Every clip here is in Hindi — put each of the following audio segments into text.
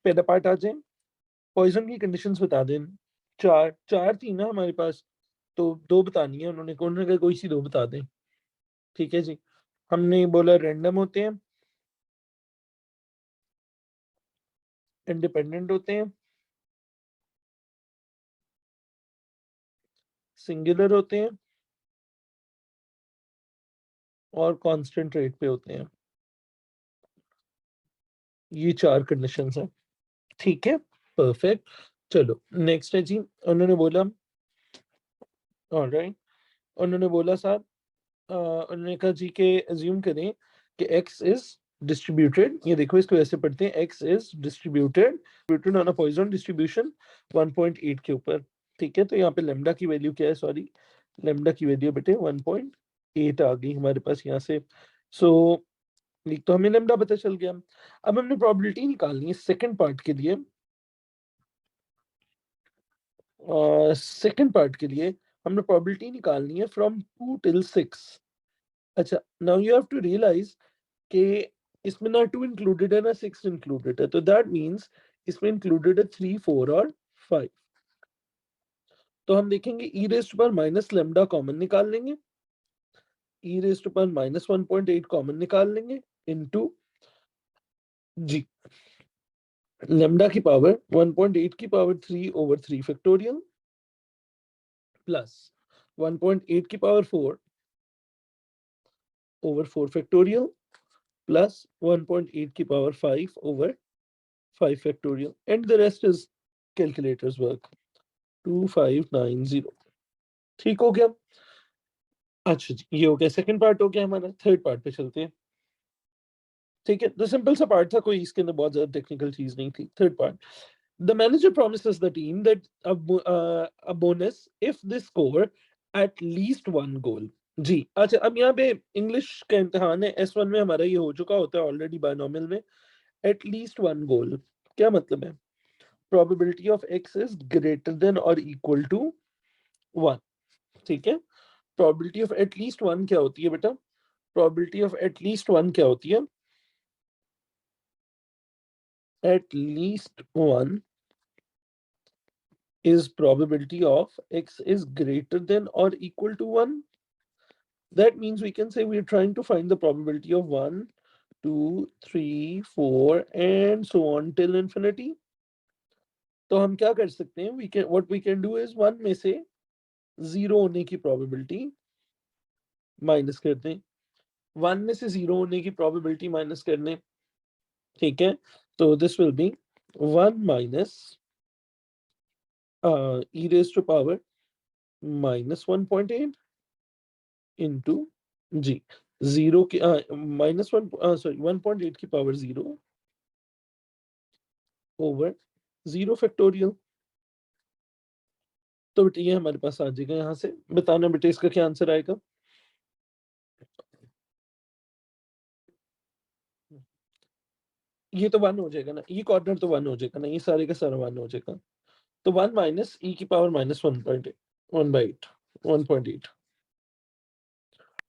पहला पार्ट आ जाए, पॉइजन की कंडीशंस बता दें। चार चार थी ना हमारे पास, तो दो बतानी है उन्होंने कहा कोई सी दो बता दें। ठीक है जी, हमने बोला रैंडम होते हैं, इंडिपेंडेंट होते हैं, सिंगुलर होते हैं और कांस्टेंट रेट पे होते हैं। ये चार कंडीशंस हैं। ठीक है, परफेक्ट। चलो नेक्स्ट है जी, उन्होंने बोला, ऑलराइट, उन्होंने बोला साहब, उन्होंने कहा जी के अज्यूम करें कि x इज डिस्ट्रीब्यूटेड, ये देखो इसको ऐसे पढ़ते हैं, x is distributed on a Poisson distribution 1.8 के ऊपर। ठीक है, तो यहाँ पे लेमडा की वैल्यू क्या है, सॉरी, लेमडा की वैल्यू बेटे 1.8 आ गई हमारे पास यहाँ से। सो एक तो हमें लेमडा पता चल गया। अब हमने प्रोबेबिलिटी निकालनी है सेकंड पार्ट के लिए। सेकंड पार्ट के लिए हमने प्रोबेबिलिटी निकालनी है फ्रॉम 2 till 6। अच्छा, now you have to realise कि इसमें ना 2 इंक्लूडेड है ना 6 इंक्लूडेड है, तो दैट मींस इसमें इंक्लूडेड है 3, 4 और 5। तो हम देखेंगे ई रेस्ट पर माइनस लेमडा कॉमन निकाल लेंगे, ई रेस्ट पर माइनस 1.8 कॉमन निकाल लेंगे इनटू जी लेमडा की पावर 1.8 की पावर 3 ओवर 3 फैक्टोरियल प्लस 1.8 की पावर 4 ओवर 4 फैक्टोरियल प्लस 1.8 की power 5 over 5 factorial, and the rest is calculator's work. 2590। ठीक हो गया। अच्छा जी, ये हो गया सेकंड पार्ट, हो गया हमारा। थर्ड पार्ट पे चलते हैं। ठीक है, तो सिंपल सा पार्ट था, कोई इसके अंदर बहुत ज्यादा टेक्निकल चीज नहीं थी। Third part, the manager promises the team that a bonus if they score at least one goal। जी अच्छा, अब यहाँ पे इंग्लिश का इम्तिहान है, S1 में हमारा ये हो चुका होता है ऑलरेडी बायनॉमियल में। एट लीस्ट वन गोल क्या मतलब है? probability of x is greater than or equal to 1। ठीक है, probability of at least 1 क्या होती है बेटा? probability of at least 1 क्या होती है? at least 1 is probability of x is greater than or equal to 1। That means we can say we are trying to find the probability of 1, 2, 3, 4 and so on till infinity। तो हम क्या कर सकते हैं? What we can do is 1 में से 0 होने की probability माइनस कर दें, 1 में से 0 होने की प्रोबेबिलिटी माइनस करने। ठीक है, तो this will be 1 minus e raise to power minus 1.8 into G 0 की माइनस 1 सॉरी 1.8 की पावर 0 ओवर 0 फैक्टोरियल। तो बेटे ये हमारे पास आ जाएगा। यहाँ से बताना बेटे इसका क्या आंसर आएगा। ये तो 1 हो जाएगा ना, ये कॉर्नर तो 1 हो जाएगा ना, ये सारे का सारा 1 हो जाएगा। तो 1 माइनस ई की पावर माइनस 1.8 1/8 1.8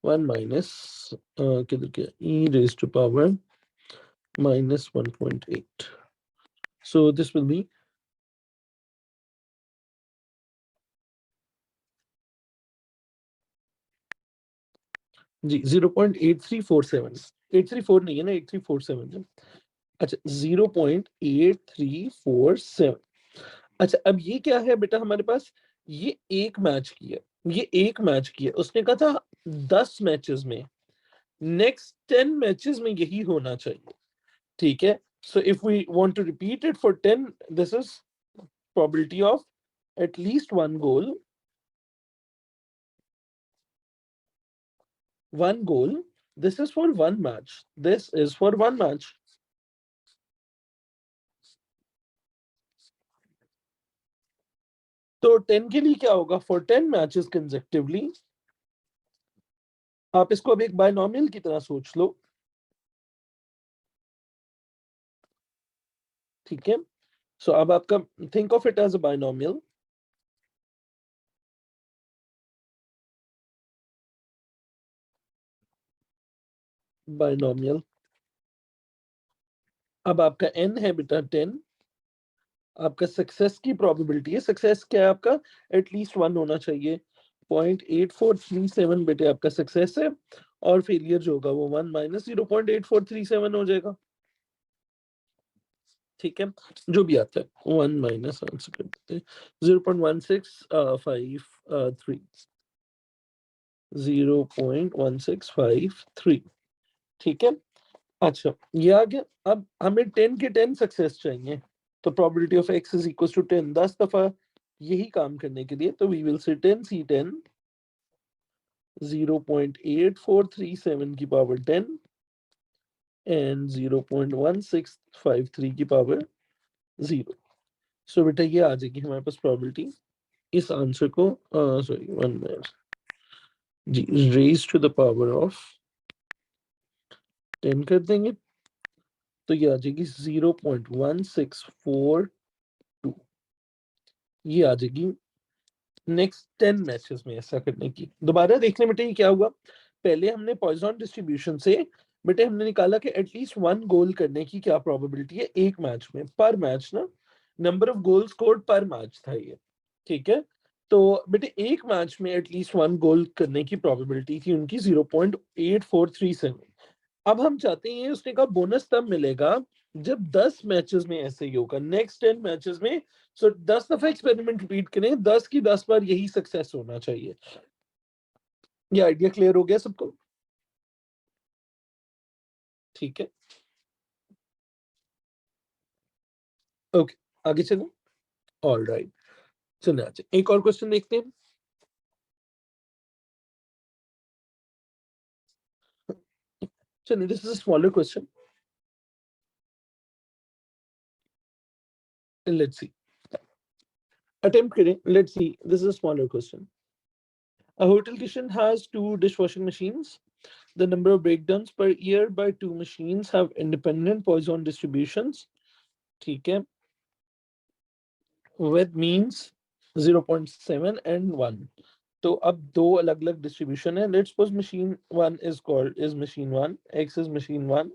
1 minus किधर गया e raised to power minus 1.8। So this will be जी 0.8347। 834 नहीं है ना, 8347 है। अच्छा 0.8347। अच्छा अब ये क्या है बेटा हमारे पास? ये एक मैच की है, ये एक मैच की है। उसने कहा था 10 मैचेस में, नेक्स्ट 10 मैचेस में यही होना चाहिए। ठीक है, so if we want to repeat it for 10, this is probability of at least one goal, this is for one match, this is for one match। तो 10 के लिए क्या होगा? for 10 matches consecutively. आप इसको अब एक बायनॉमियल की तरह सोच लो। ठीक है, सो अब आपका think of it as a binomial. Binomial, अब आपका n है बेटा 10, आपका सक्सेस की प्रोबेबिलिटी है। सक्सेस क्या है आपका? एटलीस्ट 1 होना चाहिए। 0.8437 बेटे आपका सक्सेस है, और फेलियर जो होगा वो 1 माइनस 0.8437 हो जाएगा। ठीक है, जो भी आता है 1 माइनस आंसर कर देते हैं 0.1653 0.1653। ठीक है, अच्छा ये आ गया। अब हमें 10 के 10 सक्सेस चाहिए, तो probability of x is equal to 10 10 दफा यही काम करने के लिए, तो वी विल से 10 c 10 0.8437 की पावर 10 एंड 0.1653 की पावर 0। सो बेटा ये आ जाएगी हमारे पास प्रोबेबिलिटी। इस आंसर को सॉरी 1 मिनट जी raise to the power of 10 कर देंगे, तो ये आ जाएगी 0.1642। ये आ जाएगी नेक्स्ट 10 मैचेस में ऐसा करने की। दोबारा देखने बेटे ये क्या हुआ। पहले हमने पॉइजन डिस्ट्रीब्यूशन से बेटे हमने निकाला कि एटलीस्ट 1 गोल करने की क्या प्रोबेबिलिटी है एक मैच में, पर मैच ना, नंबर ऑफ गोल स्कोर्ड पर मैच था ये। ठीक है, तो बेटे एक मैच में एटलीस्ट 1 गोल करने की प्रोबेबिलिटी थी उनकी 0.8437। अब हम चाहते हैं, उसने कहा बोनस तब मिलेगा जब 10 मैचेस में ऐसे ही होगा, नेक्स्ट 10 मैचेस में। सो 10 दफा एक्सपेरिमेंट रिपीट करें, 10 की 10 बार यही सक्सेस होना चाहिए। ये आइडिया क्लियर हो गया सबको? ठीक है, ओके, आगे चलो। ऑल राइट, चलिए अच्छा एक और क्वेश्चन देखते हैं। चलिए this is a smaller question, let's see, attempt करें, let's see, this is a smaller question. A hotel kitchen has 2 dishwashing machines. The number of breakdowns per year by 2 machines have independent Poisson distributions. ठीक है, with means 0.7 and 1. तो अब दो अलग अलग डिस्ट्रीब्यूशन है। Let's suppose machine 1 is machine 1, x is machine 1,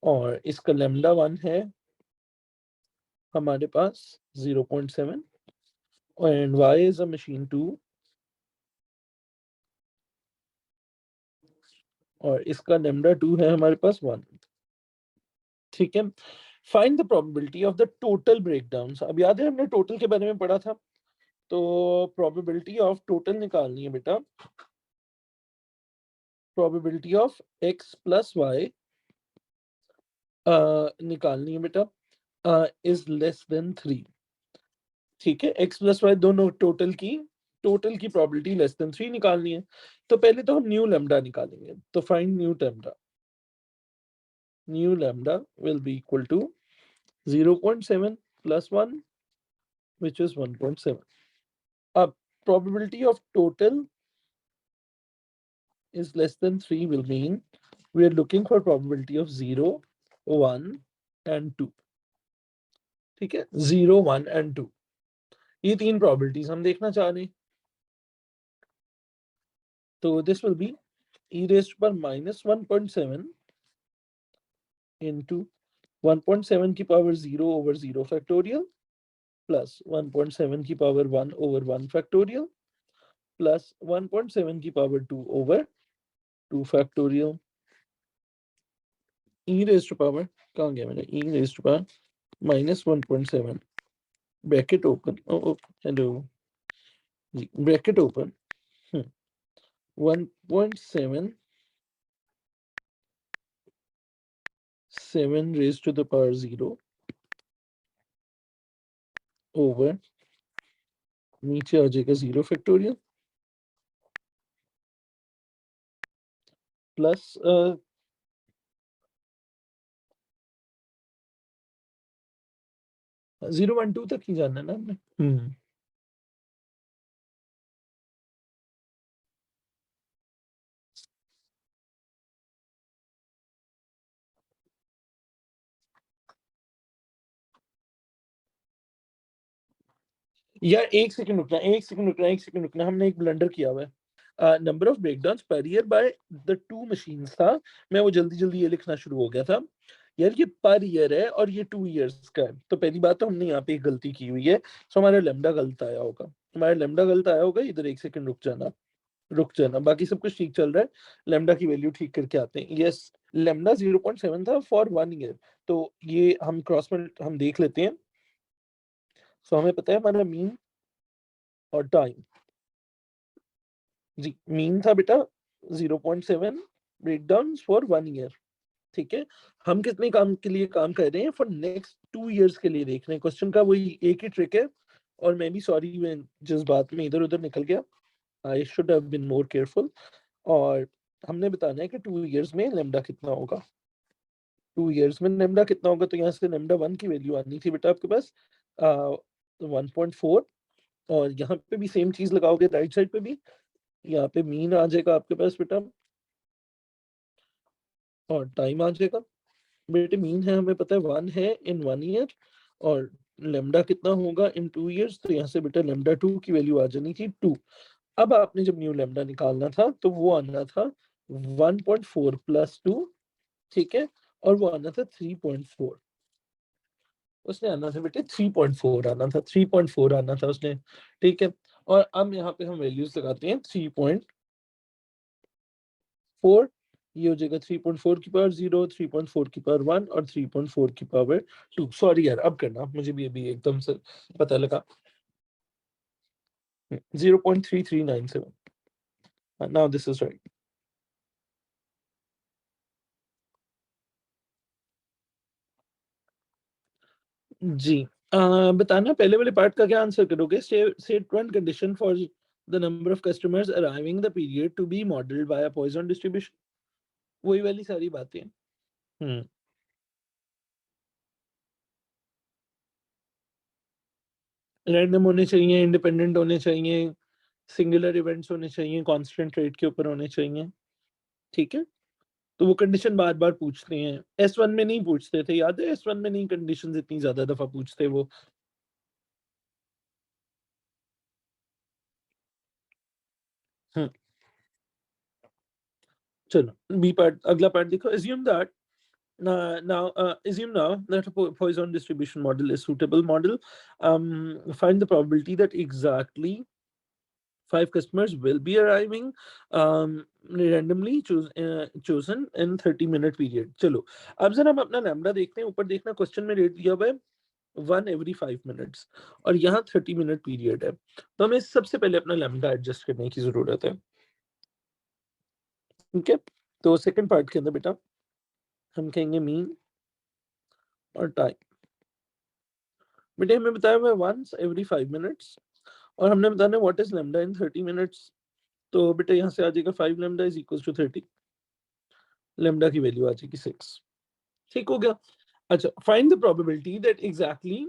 और इसका लेमडा 1 है हमारे पास 0.7, and y is a machine 2, और इसका लेमडा 2 है हमारे पास 1। ठीक है, find the probability of the total breakdown. अब याद है हमने टोटल के बारे में पढ़ा था, तो प्रोबेबिलिटी ऑफ टोटल निकालनी है बेटा। Probability of x plus Y निकालनी है बेटा, इज लेस देन 3। ठीक है, x प्लस वाई दोनों टोटल की प्रोबेबिलिटी लेस देन 3 निकालनी है। तो पहले तो हम न्यू लैम्डा निकालेंगे, तो find new lambda. New lambda will be equal to 0.7 plus 1 which is 1.7. अब probability of total is less than 3 will mean we are looking for probability of 0, 1 and 2। ठीक है, 0, 1 and 2, ये तीन probabilities हम देखना चाह रहे हैं। तो this will be e raised to power minus 1.7 into 1.7 की power 0 over 0 factorial plus 1.7 की power 1 over 1 factorial plus 1.7 की power 2 over 2 factorial। e raised to power कहाँ गया मेरा e raised to power minus 1.7 bracket open, oh hello ji bracket open 1.7 7 raised to the power 0 over नीचे आ जाएगा 0 फैक्टोरियल प्लस 0 1 2 तक ही जाना है ना हमने। यार एक सेकंड रुकना, हमने एक ब्लंडर किया हुआ है। Number of breakdowns per year by the 2 machines था, मैं वो जल्दी जल्दी ये लिखना शुरू हो गया था। यार ये पर ईयर है और ये 2 इयर्स का है, तो पहली बात तो हमने यहाँ पे एक गलती की हुई है, सो हमारा लेमडा गलत आया होगा, हमारा लेमडा गलत आया होगा। इधर एक सेकंड रुक जाना, बाकी सब कुछ ठीक चल रहा है। लेमडा की वैल्यू ठीक करके आते हैं। यस, लेमडा 0.7 था फॉर 1 ईयर, तो ये हम क्रॉस में हम देख लेते हैं। सो हमें पता है हमारा मीन और टाइम। जी, मीन था बेटा 0.7 ब्रेकडाउन फॉर 1 ईयर। ठीक है, हम कितने काम के लिए काम कर रहे हैं, फॉर नेक्स्ट 2 इयर्स के लिए देख रहे हैं। क्वेश्चन का वही एक ही ट्रिक है, और मैं भी सॉरी, मैं जिस बात में इधर उधर निकल गया, I should have been more careful. और हमने बताना है कि 2 इयर्स में लेमडा कितना होगा। 2 इयर्स में लेमडा कितना होगा, तो यहाँ से लेमडा 1 की वैल्यू आनी थी बेटा आपके पास 1.4, और यहाँ पे भी सेम चीज लगाओगे राइट साइड पे भी, यहाँ पे मीन आ जाएगा आपके पास बेटा, और टाइम आ जाएगा। बेटे मीन है हमें पता है 1 है इन 1 ईयर, और लेमडा कितना होगा इन 2 इयर्स, तो यहाँ से बेटा लेमडा 2 की वैल्यू आ जानी थी 2। अब आपने जब न्यू लेमडा निकालना था तो वो आना था 1.4 प्लस 2, ठीक है, और वो आना था 3.4। उसने आना था बेटे 3.4 आना था, 3.4 आना था उसने, ठीक है। और अब यहाँ पे हम वैल्यूज लगाते हैं 3.4, ये हो जाएगा 3.4 की पावर 0, 3.4 की पावर 1 और 3.4 की पावर 2। सॉरी यार, अब करना, मुझे भी अभी एकदम से पता लगा। 0.3397, नाउ दिस इज राइट। जी, बताना पहले वाले पार्ट का क्या आंसर करोगे। Set one condition for the number of customers arriving the period to be modelled by a Poisson distribution, वही वाली सारी बातें। हम्म, रैंडम होने चाहिए, इंडिपेंडेंट होने चाहिए, सिंगुलर इवेंट्स होने चाहिए, कांस्टेंट रेट के ऊपर होने चाहिए, ठीक है। तो वो कंडीशन बार बार पूछते हैं, S1 में नहीं पूछते थे, याद है, S1 में नहीं कंडीशंस इतनी ज्यादा दफा पूछते वो। हम्म, चलो बी पार्ट, अगला पार्ट देखो। assume that assume now that a Poisson distribution model is suitable model. Find the probability that exactly 5 customers will be arriving randomly chosen in 30-minute period. चलो, अब जरा हम अपना लैम्डा देखते हैं। ऊपर देखना क्वेश्चन में रेट दिया हुआ है 1 every 5 minutes, और यहाँ 30-minute पीरियड है, तो हमें सबसे पहले अपना लैम्डा एडजस्ट करने की जरूरत है, ठीक है। तो सेकंड पार्ट के अंदर बेटा हम कहेंगे मीन और टाइम। बेटे हमें बताया हुआ है 1 every 5 minutes, और हमने बताना है what is lambda in 30 minutes। तो बेटे यहाँ से आ जाएगा 5 lambda is equal to 30, lambda की वैल्यू आ जाएगी 6, ठीक हो गया। अच्छा, find the probability that exactly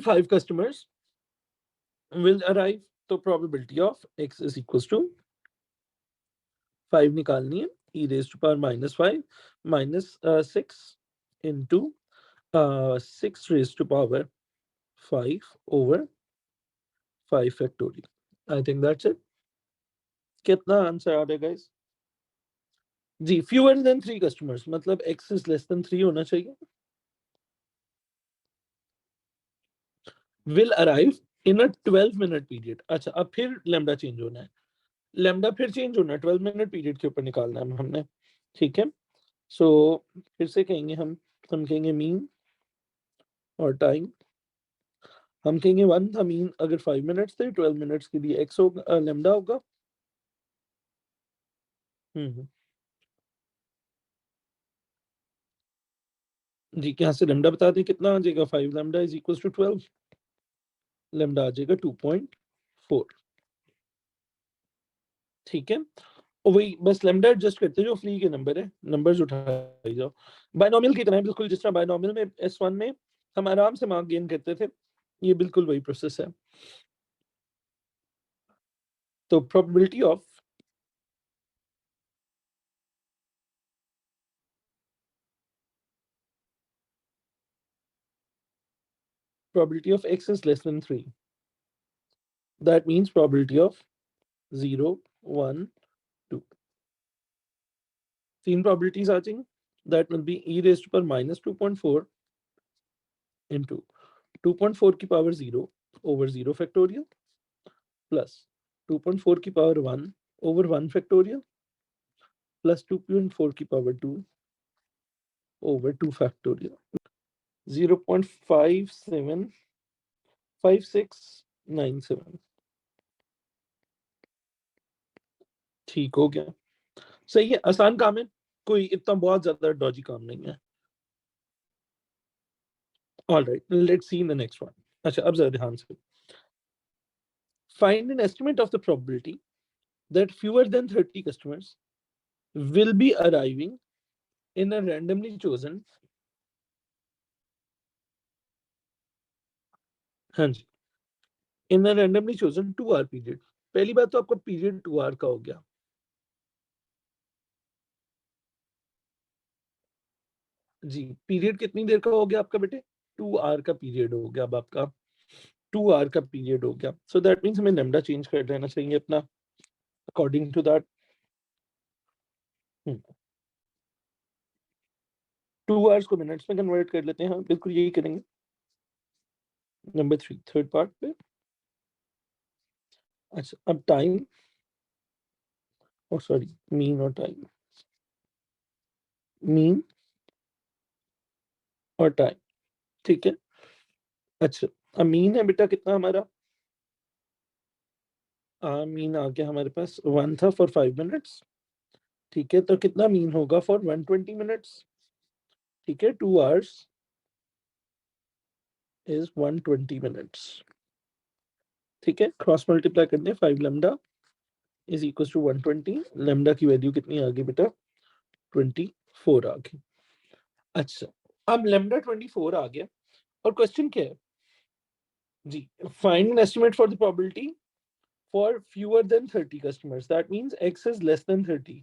5 customers will arrive। तो probability of x is equal to 5 निकालनी है, e raise to power -5 -6 into 6 raise to power 5 over 5 factorial. I think that's it. कितना आंसर आ रहा है गाइस? जी, फ्यूअर देन 3 customers, मतलब x इज लेस देन 3 होना चाहिए। Will arrive in a 12 minute period. अच्छा, अब फिर लेमडा चेंज होना है, लेमडा फिर चेंज होना है, 12 मिनट पीरियड के ऊपर निकालना है हमने, ठीक है। सो फिर से कहेंगे हम कहेंगे मीन और टाइम। हम कहेंगे 1 था मीन, अगर 5 मिनट्स थे, 12 मिनट्स के लिए एक्स होगा, लेमडा होगा। हम्म, जी, यहाँ से लेमडा बता दें कितना आ जाएगा, 5 lambda is equal to 12, lambda आ जाएगा 2.4, ठीक है। और वही बस लेमडा एडजस्ट करते हैं, जो फ्री के नंबर है, नंबर्स उठाई जाओ। बायनोमियल की तरह है, बिल्कुल जिस तरह बायनोमियल में S1 में हम आराम से मार्क गेन करते थे, ये बिल्कुल वही प्रोसेस है। तो probability of x is less than 3, that means probability of 0 1 2, तीन probabilities आ जाएंगी। that will be e raised to power minus 2.4 into 2.4 की power 0 over 0 factorial plus 2.4 की power 1 over 1 factorial plus 2.4 की power 2 over 2 factorial 0.575697 ठीक हो गया सही है आसान काम है कोई इतना बहुत ज्यादा डॉजी काम नहीं है alright let's see in the next one अच्छा अब जरा ध्यान से find an estimate of the probability that fewer than 30 customers will be arriving in a randomly chosen हाँ जी in a randomly chosen 2 hour period पहली बात तो आपका पीरियड 2 hour का हो गया जी पीरियड कितनी देर का हो गया आपका बेटे 2 hour का पीरियड हो गया अब आपका 2 hour का पीरियड हो गया सो दैट मीन्स हमें लेमडा चेंज कर लेना चाहिए अपना अकॉर्डिंग टू दैट 2 hours को मिनट्स में कन्वर्ट कर लेते हैं हाँ बिल्कुल यही करेंगे नंबर 3 थर्ड पार्ट पे अच्छा अब टाइम और सॉरी मीन और टाइम मीन और टाइम ठीक है अच्छा अब मीन है बेटा कितना हमारा मीन आ गया हमारे पास 1 था फॉर 5 मिनट्स ठीक है तो कितना मीन होगा फॉर 120 मिनट्स ठीक है 2 hours इज 120 मिनट्स ठीक है क्रॉस मल्टीप्लाई करने 5 lambda is equal to 120 lambda की वैल्यू कितनी आ गई बेटा 24 आ गई अच्छा अब लैम्डा 24 आ गया और क्वेश्चन क्या है जी find an estimate for the probability for fewer than 30 customers that means x is less than 30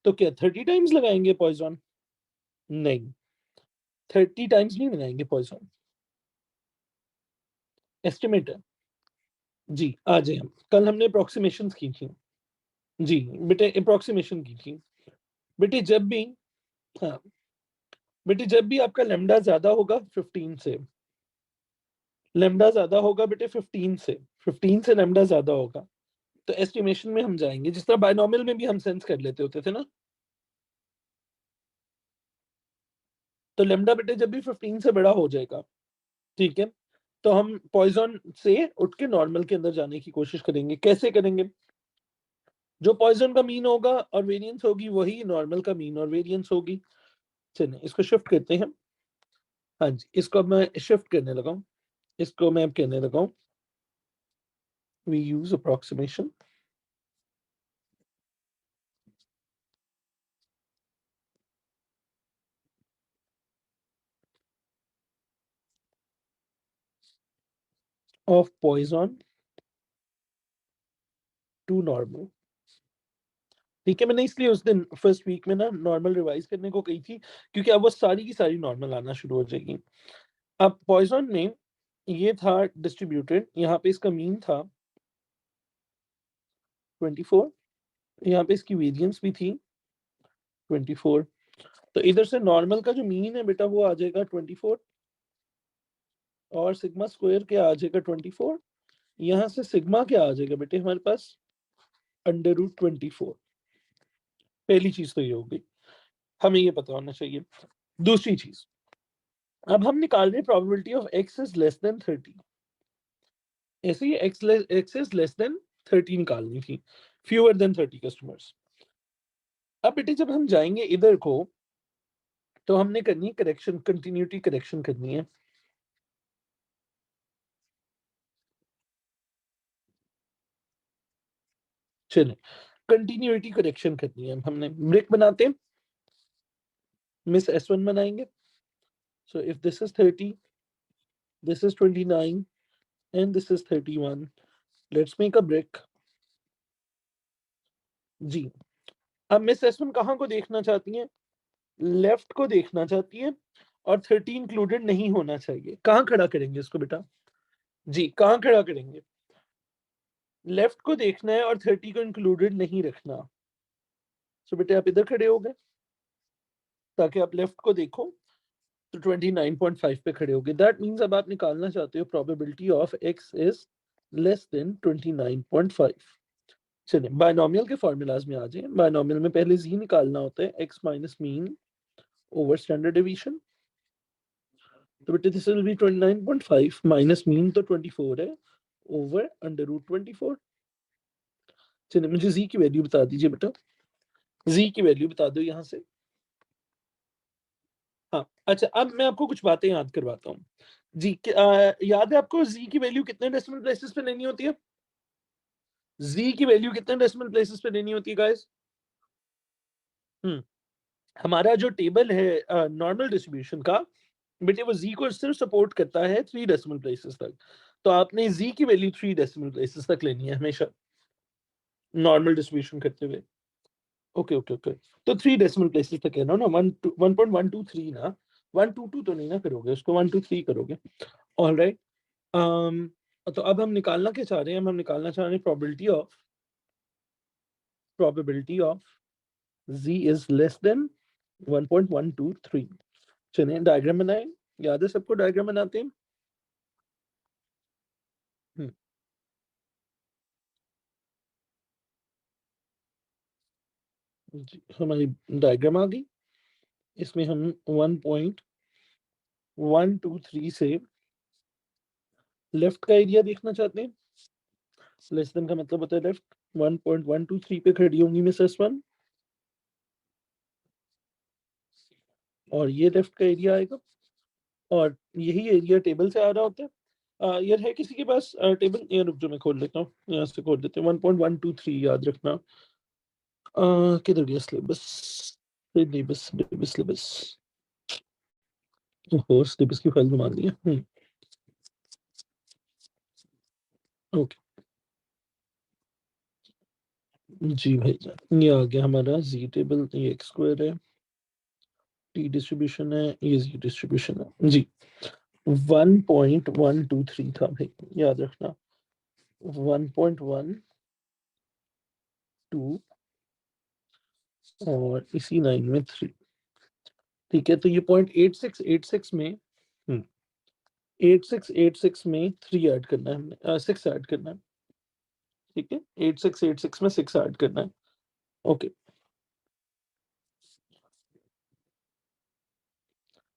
तो क्या 30 टाइम्स लगाएंगे पॉइजन नहीं 30 टाइम्स नहीं लगाएंगे पॉइजन एस्टिमेट है जी आ जाए हम कल हमने अप्रोक्सीमेशन की थी जी बेटे अप्रोक्सीमेशन की थी बेटे जब भी हाँ बेटे जब भी आपका लेमडा ज्यादा होगा 15 से लेमडा ज्यादा होगा बेटे 15 से लेमडा ज्यादा होगा तो एस्टिमेशन में हम जाएंगे जिस तरह बायनॉमियल में भी हम सेंस कर लेते होते थे ना तो लेमडा बेटे जब भी 15 से बड़ा हो जाएगा ठीक है तो हम पॉइजन से उठ के नॉर्मल के अंदर जाने की कोशिश करेंगे कैसे करेंगे जो पॉइजन का मीन होगा और वेरिएंस होगी वही नॉर्मल का मीन और वेरिएंस होगी चलिए इसको शिफ्ट करते हैं हाँ जी इसको अब मैं शिफ्ट करने लगा हूँ इसको मैं अब कहने लगा हूँ we use approximation of Poisson to normal ठीक है मैंने इसलिए उस दिन फर्स्ट वीक में ना नॉर्मल रिवाइज करने को कही थी क्योंकि अब वो सारी की सारी नॉर्मल आना शुरू हो जाएगी अब पॉइजन में ये था डिस्ट्रीब्यूटेड यहाँ पे इसका मीन था 24 यहाँ पे इसकी वेरिएंस भी थी 24 तो इधर से नॉर्मल का जो मीन है बेटा वो आ जाएगा 24 और सिग्मा स्क्वायर क्या आ जाएगा 24 यहाँ से सिग्मा क्या आ जाएगा बेटे हमारे पास √24 पहली चीज तो ये हो गई हमें ये पता होना चाहिए दूसरी चीज अब हम निकाल रहे probability of x is less than 30 ऐसे ही x इज लेस देन 30 निकालनी थी फ्यूअर देन 30 कस्टमर्स अब बेटे जब हम जाएंगे इधर को तो हमने करनी है करेक्शन कंटिन्यूटी करेक्शन करनी है चलिए कंटिन्यूटी करेक्शन करनी है हमने ब्रेक बनाते हैं मिस S1 बनाएंगे so if this is 30 this is 29 and this is 31 let's make a break जी अब मिस S1 कहाँ को देखना चाहती हैं लेफ्ट को देखना चाहती है और 30 इंक्लूडेड नहीं होना चाहिए कहाँ खड़ा करेंगे इसको बेटा जी कहाँ खड़ा करेंगे लेफ्ट को देखना है और 30 को इंक्लूडेड नहीं रखना सो बेटे आप इधर खड़े हो गए ताकि आप लेफ्ट को देखो तो 29.5 पे खड़े होगे। दैट मीन्स अब आप निकालना चाहते हो probability of x is less then 29.5। चलिए बायनोमियल के फॉर्मूलाज में आ जाए। बायनोमियल में पहले z निकालना होता है, x minus mean over standard deviation. तो बेटे this will B 29.5 minus mean तो 24 है ओवर अंडर रूट 24। चलिए मुझे z की वैल्यू बता दीजिए बेटा, z की वैल्यू बता दो यहाँ से। हाँ अच्छा, अब मैं आपको कुछ बातें याद करवाता हूँ। जी याद है आपको z की वैल्यू कितने डेसिमल प्लेसेस पे लेनी होती है? z की वैल्यू कितने डेसिमल प्लेसेस पे लेनी होती है गाइस? हमारा जो टेबल है नॉर्मल डिस्ट्रीब्यूशन का, बेटे वो z को सिर्फ सपोर्ट करता है 3 डेसिमल प्लेसेस तक। तो आपने z की वैल्यू 3 डेसिमल प्लेसेस तक लेनी है हमेशा नॉर्मल डिस्ट्रीब्यूशन करते हुए। ओके ओके ओके, तो 3 डेसिमल प्लेसेस तक है ना 1.123 ना, 122 तो नहीं ना करोगे उसको, 123 करोगे। ऑलराइट, तो अब हम निकालना क्या चाह रहे हैं? हम निकालना चाह रहे हैं probability of z is less then 1.123। चलिए डायग्राम बनाएं। याद है सबको डायग्राम बनाते हैं? जी हमारी डायग्राम आ गई। इसमें हम 1.123 से लेफ्ट का एरिया देखना चाहते हैं। लेस देन का मतलब होता है लेफ्ट। 1.123 पे खड़ी होंगी मिसेस वन, और ये लेफ्ट का एरिया आएगा, और यही एरिया टेबल से आ रहा होता है। यार है किसी के पास टेबल? ये रुक जो मैं खोल लेता हूँ, यहाँ से खोल लेते हैं। 1.123 याद रखना। किधर गया सिलेबस? सिलेबस सिलेबस सिलेबस, ओहो सिलेबस की फाइल घुमा दी है। ओके जी भाई जान, ये आ गया हमारा जी टेबल। ये एक्स स्क्वायर है, टी डिस्ट्रीब्यूशन है, ये जी डिस्ट्रीब्यूशन है जी। 1.123 था भाई, याद रखना। 1.12 और इसी लाइन में 3। ठीक है, तो ये 0.8686 में 8686 में 3 ऐड करना है हमने, 6 ऐड करना है। ठीक है, 8686 में 6 ऐड करना है। Okay,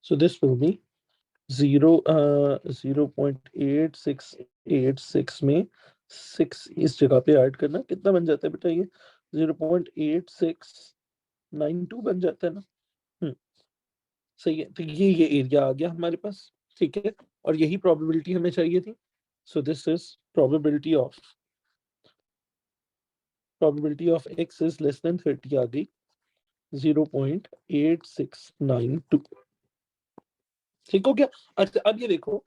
so this will B 0.8686 में 6 इस जगह पे ऐड करना। कितना बन जाता है बेटा ये? 0.8692 बन जाता है ना। हम्म, सही है। तो ये एरिया आ गया हमारे पास। ठीक है, और यही प्रोबेबिलिटी हमें चाहिए थी। सो this is probability of x is less than 30 आ गई, 0.8692। ठीक हो गया? अच्छा अब ये देखो,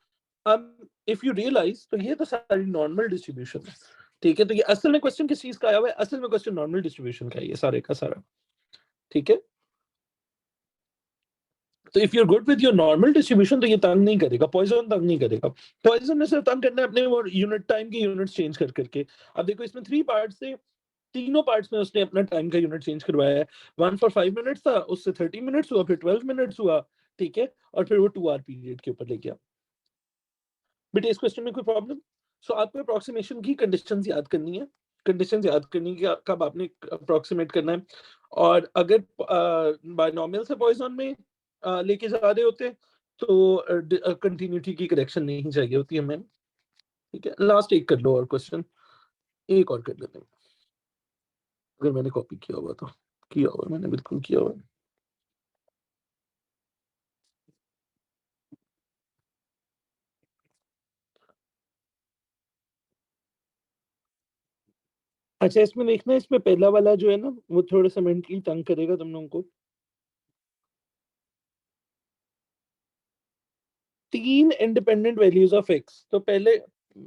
अब इफ यू रियलाइज तो ये तो सारी नॉर्मल डिस्ट्रीब्यूशन है। ठीक है, तो ये असल में क्वेश्चन किस चीज का आया हुआ है? असल में क्वेश्चन नॉर्मल डिस्ट्रीब्यूशन का है ये सारे का सारा। ठीक है, तो if you are good with your normal distribution तो ये तंग नहीं करेगा, पॉइजन तंग नहीं करेगा। पॉइजन ने सिर्फ तंग करना है अपने वो यूनिट टाइम के यूनिट्स चेंज कर करके। अब देखो इसमें 3 पार्ट्स थे, तीनों पार्ट्स में उसने अपना टाइम का यूनिट चेंज करवाया है। 1 फॉर 5 मिनट्स था, उससे 30 मिनट्स हुआ, फिर 12 मिनट्स हुआ। ठीक है, और फिर वो 2 आवर पीरियड के ऊपर ले गया। बेटे इस क्वेश्चन में कोई प्रॉब्लम? सो आपको अप्रोक्सीमेशन की कंडीशंस याद करनी है। कंडीशंस याद करनी है कि कब आपने अप्रोक्सीमेट करना है। और अगर बायनोमियल से पॉइजन में लेके जा रहे होते तो कंटिन्यूटी की करेक्शन नहीं चाहिए होती हमें। ठीक है, लास्ट एक कर लो और क्वेश्चन, एक और कर लेते हैं। अगर मैंने कॉपी किया हुआ तो, किया हुआ मैंने, बिल्कुल किया हुआ। अच्छा इसमें देखना, इसमें पहला वाला जो है ना वो थोड़ा सा मेंटली तंग करेगा तुम लोगों को। 3 इंडिपेंडेंट वैल्यूज ऑफ एक्स, तो पहले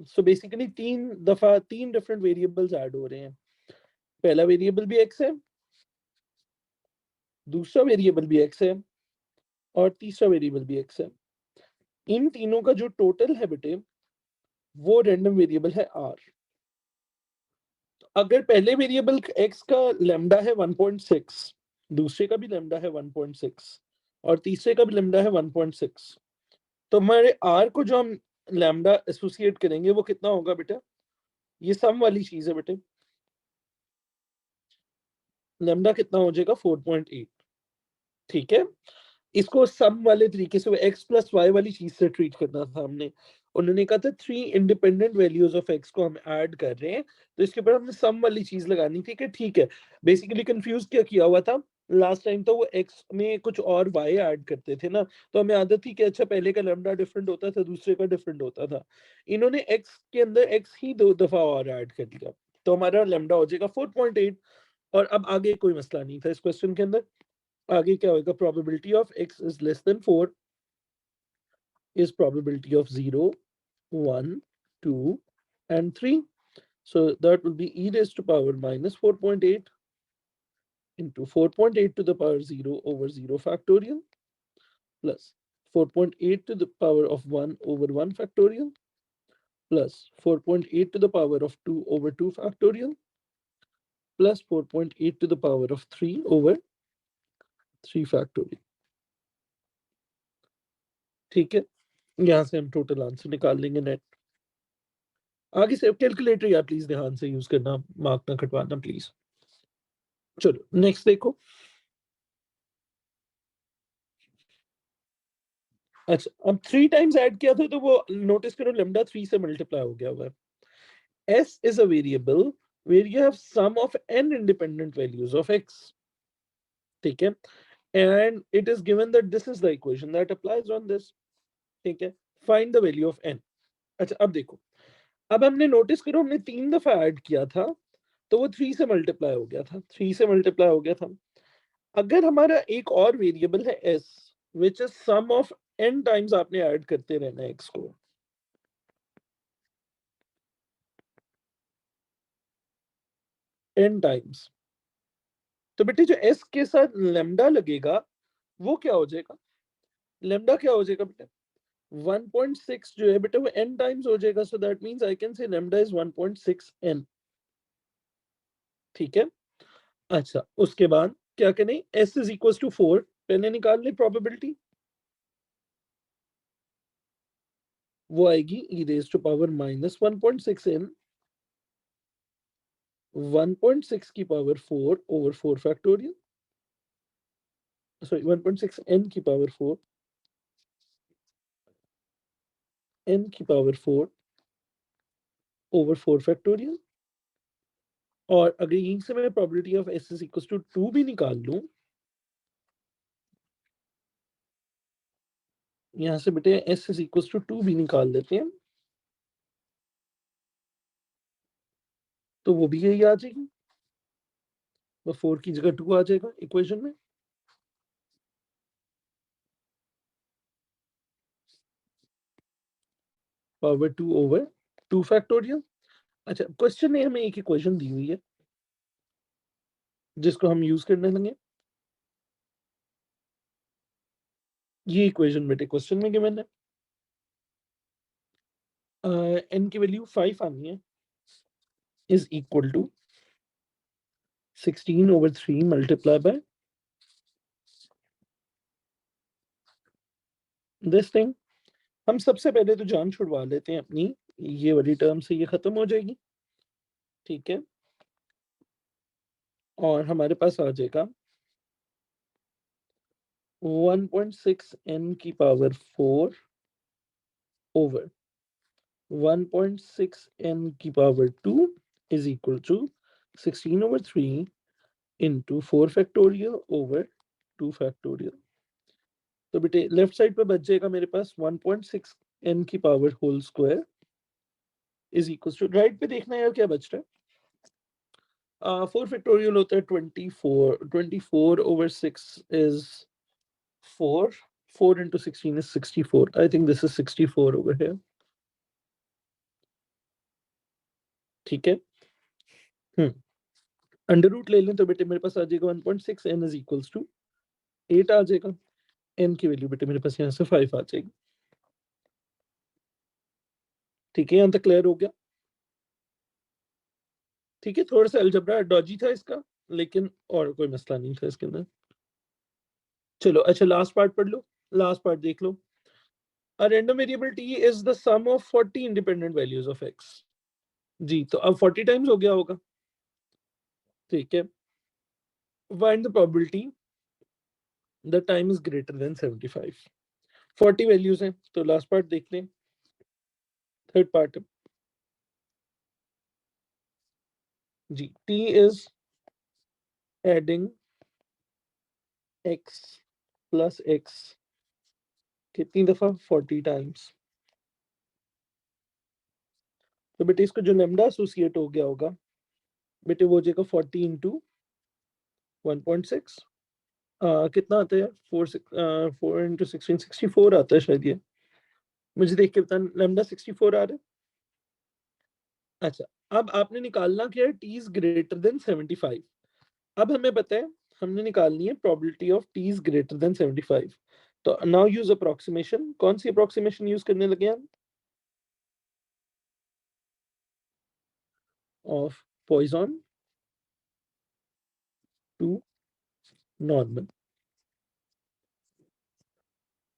सो बेसिकली 3 दफा 3 डिफरेंट वेरिएबल्स ऐड हो रहे हैं। पहला वेरिएबल भी एक्स है, दूसरा वेरिएबल भी एक्स है, और तीसरा वेरिएबल भी एक्स है। इन तीनों का जो टोटल है बेटे वो रैंडम वेरिएबल है आर। अगर पहले वेरिएबल एक्स का लेमडा है 1.6, दूसरे का भी लेमडा है 1.6, और तीसरे का भी लैम्डा है 1.6। तो हमारे आर को जो हम लैम्डा एसोसिएट करेंगे वो कितना होगा बेटा? ये सम वाली चीज है बेटे। लैम्डा कितना हो जाएगा? 4.8। ठीक है, इसको सम वाले तरीके से एक्स प्लस वाई वाली चीज से ट्रीट करना था हमने। उन्होंने कहा था 3 इंडिपेंडेंट वैल्यूज ऑफ एक्स को हम ऐड कर रहे हैं, तो इसके ऊपर हमने सम वाली चीज लगानी थी कि ठीक है। बेसिकली कंफ्यूज क्या किया हुआ था लास्ट टाइम, तो वो एक्स में कुछ और वाई ऐड करते थे ना, तो हमें आदत थी कि अच्छा पहले का लैम्डा डिफरेंट होता था, दूसरे का डिफरेंट होता था। इन्होंने एक्स के अंदर एक्स ही 2 दफा और ऐड कर दिया, तो हमारा लैम्डा हो जाएगा 4.8। और अब आगे कोई मसला नहीं था इस क्वेश्चन के अंदर। आगे क्या होगा? Probability of x is less then 4 is probability of 0, 1, 2 and 3. So that will be e raised to power minus 4.8 into 4.8 to the power 0 over 0 factorial plus 4.8 to the power of 1 over 1 factorial plus 4.8 to the power of 2 over 2 factorial plus 4.8 to the power of 3 over 3 factorial. ठीक है, यहां से हम टोटल आंसर निकाल लेंगे नेट। आगे से कैलकुलेटर यार प्लीज ध्यान से यूज करना, मार्क ना कटवाना प्लीज। चलो नेक्स्ट देखो। अच्छा, अब 3 टाइम्स ऐड किया था तो वो नोटिस करो लेमडा 3 से मल्टीप्लाई हो गया हुआ है। S is a variable where you have sum of n independent values of x. ठीक है, and it is given that this is the equation that applies on this. ठीक है, find the value of n. अच्छा अब देखो, अब हमने नोटिस करो हमने 3 दफा ऐड किया था, तो वो 3 से मल्टीप्लाई हो गया था, 3 से मल्टीप्लाई हो गया था। अगर हमारा एक और वेरिएबल है s which is sum of n times आपने ऐड करते रहना है x को, n टाइम्स, तो बेटे जो s के साथ लेमडा लगेगा वो क्या हो जाएगा? लेमडा क्या हो जाएगा बेटा? 1.6 जो है बेटा वो n टाइम्स हो जाएगा, so that means I can say lambda is 1.6 n। ठीक है, अच्छा उसके बाद क्या करें? s इज इक्वल टू 4 पहले निकाल ले प्रोबेबिलिटी, वो आएगी e raise to power minus 1.6 n 1.6 की power 4 over 4 factorial, sorry 1.6 n की पावर 4 n की पावर 4 ओवर 4 फैक्टोरियल। और अगर यहीं से मैं probability of s is equal to 2 भी निकाल लूं, यहां से बेटे s इज इक्वल टू 2 भी निकाल लेते हैं, तो वो भी यही आ जाएगी, वो 4 की जगह 2 आ जाएगा इक्वेशन में। Power 2 over 2 factorial. अच्छा क्वेश्चन में हमें एक इक्वेशन दी हुई है जिसको हम यूज करने लगे। ये इक्वेशन बेटे क्वेश्चन में गिवन है, n की वैल्यू 5 आनी है, is equal to 16 over 3 multiply by this thing. हम सबसे पहले तो जान छुड़वा लेते हैं अपनी, ये वाली टर्म से ये खत्म हो जाएगी। ठीक है, और हमारे पास आ जाएगा 1.6 n की पावर 4 ओवर 1.6 n की power 2 is equal to 16 over 3 into 4 factorial over 2 factorial। तो बेटे लेफ्ट साइड पे बच जाएगा मेरे पास 1.6 n की power whole square is equal to, right पे देखना है क्या बच रहा है। 4 फैक्टोरियल होता है 24, 24 over 6 is 4, 4 into 16 is 64। I think this is 64 over here। ठीक है, अंडर रूट ले लें तो बेटे मेरे पास आ जाएगा 1.6 n इज इक्वल्स टू 8 आ जाएगा। n की वैल्यू बेटे मेरे पास यहाँ से 5 आ जाएगी। ठीक है, यहाँ तक क्लियर हो गया? ठीक है, थोड़ा सा अलजबरा डॉजी था इसका, लेकिन और कोई मसला नहीं था इसके अंदर। चलो अच्छा लास्ट पार्ट पढ़ लो, लास्ट पार्ट देख लो। A random variable t is the sum of 40 independent values of x। जी तो अब 40 टाइम्स हो गया होगा, ठीक है। Find the probability the time is greater than 75। 40 values हैं, तो लास्ट पार्ट देख लें, थर्ड पार्ट। जी t is adding x plus x कितनी दफा, 40 टाइम्स। तो बेटे इसको जो लेमडा एसोसिएट हो गया होगा बेटे वो हो जाएगा 40 इंटू 1.6। कितना आता है, 4 इंटू 16 64 आता है शायद ये, मुझे देख के बता लेमडा 64 आ रहा है। अच्छा अब आपने निकालना क्या है, टी इज ग्रेटर देन 75। अब हमें पता है हमने निकालनी है probability of T is greater than 75। तो नाउ यूज अप्रोक्सीमेशन, कौन सी अप्रोक्सीमेशन यूज करने लगे हम, ऑफ पॉइजन टू नॉर्मल,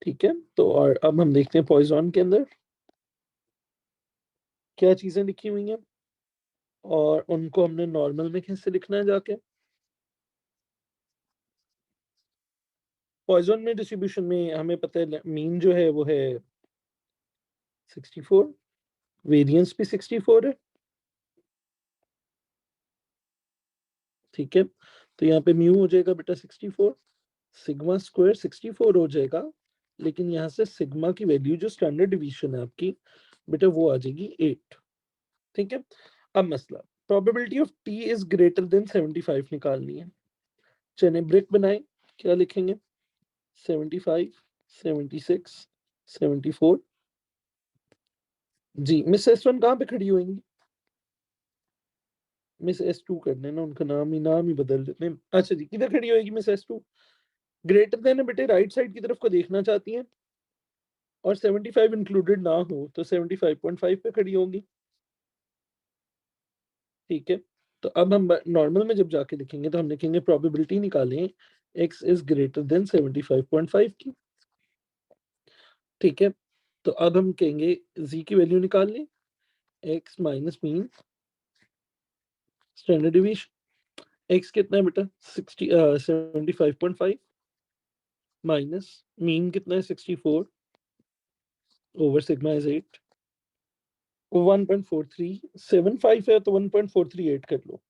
ठीक है। तो और अब हम देखते हैं पॉइजन के अंदर क्या चीजें लिखी हुई हैं और उनको हमने नॉर्मल में कैसे लिखना है जाके। पॉइजन में डिस्ट्रीब्यूशन में हमें पता है मीन जो है वो है 64, वेरिएंस भी 64 है, ठीक है। तो यहाँ पे म्यू हो जाएगा बेटा 64, सिग्मा स्क्वायर 64 हो जाएगा, लेकिन यहाँ से सिग्मा की वैल्यू जो स्टैंडर्ड डिवीजन है आपकी बेटा वो आ जाएगी 8, ठीक है। अब मसला probability of T is greater than 75 निकालनी है। चलिए ब्रेक बनाए, क्या लिखेंगे, 75, 76, 74। जी मिस S1 कहाँ पे खड़ी होंगी, मिस S2 करने ना, उनका नाम ही बदल देते हैं। अच्छा जी किधर खड़ी होगी मिस S2, ग्रेटर देन है बेटे, राइट साइड की तरफ को देखना चाहती हैं और 75 इंक्लूडेड ना हो तो 75.5 पे खड़ी होंगी, ठीक है। तो अब हम नॉर्मल में जब जाके लिखेंगे तो हम लिखेंगे प्रोबेबिलिटी निकालें x इज ग्रेटर देन 75.5 की, ठीक है। तो अब हम कहेंगे z की वैल्यू निकाल लें, x minus mean standard division, x कितना है बेटा 75.5 माइनस मीन कितना है 64 ओवर सिग्मा इज 8, 1.4375 है तो 1.438 कर लो,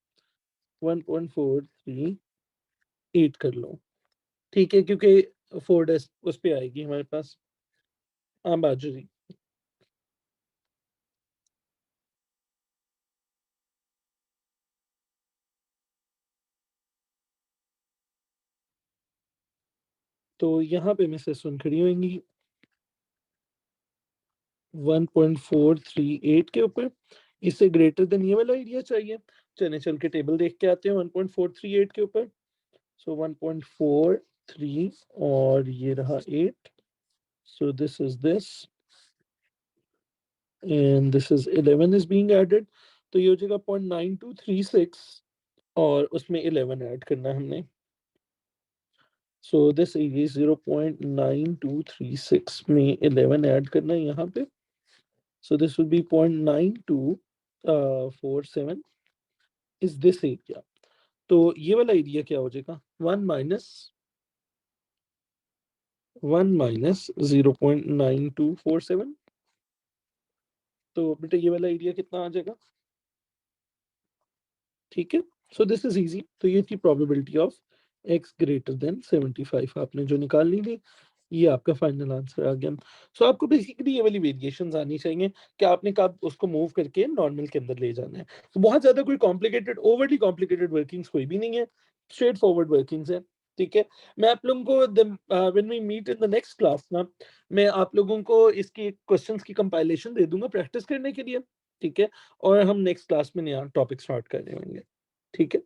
1.438 कर लो, ठीक है, क्योंकि 4 उस पे आएगी हमारे पास। हाँ बाजू जी। तो यहाँ पे मिसेस सुन खड़ी होंगी 1.438 के ऊपर, इससे ग्रेटर देन ये वाला एरिया चाहिए। चले चल के टेबल देख के आते हैं 1.438 के ऊपर। सो 1.43 और ये रहा 8, so this is this and this is 11 is being added, तो ये हो जाएगा 0.9236 और उसमें 11 ऐड करना है हमने। सो दिस इज 0.9236 में 11 ऐड करना है यहाँ पे, so this will be 0.9247 is this area। तो ये वाला एरिया क्या हो जाएगा, 1 माइनस 0.9247। तो बेटा ये वाला एरिया कितना आ जाएगा, ठीक है। सो दिस इज इजी, तो ये थी probability of x greater than 75 आपने जो निकालनी थी, ये आपका फाइनल आंसर आ गया। सो आपको बेसिकली ये वाली वेरिएशंस आनी चाहिए कि आपने कब उसको मूव करके नॉर्मल के अंदर ले जाना है। तो बहुत ज्यादा कोई कॉम्प्लिकेटेड ओवरली कॉम्प्लिकेटेड वर्किंग्स कोई भी नहीं है, स्ट्रेट फॉरवर्ड वर्किंग्स है, ठीक है। मैं आप लोगों को when we meet in the next class ना, मैं आप लोगों को इसकी क्वेश्चंस की कंपाइलेशन दे दूंगा प्रैक्टिस करने के लिए, ठीक है। और हम नेक्स्ट क्लास में नया टॉपिक स्टार्ट कर रहे होंगे, ठीक है।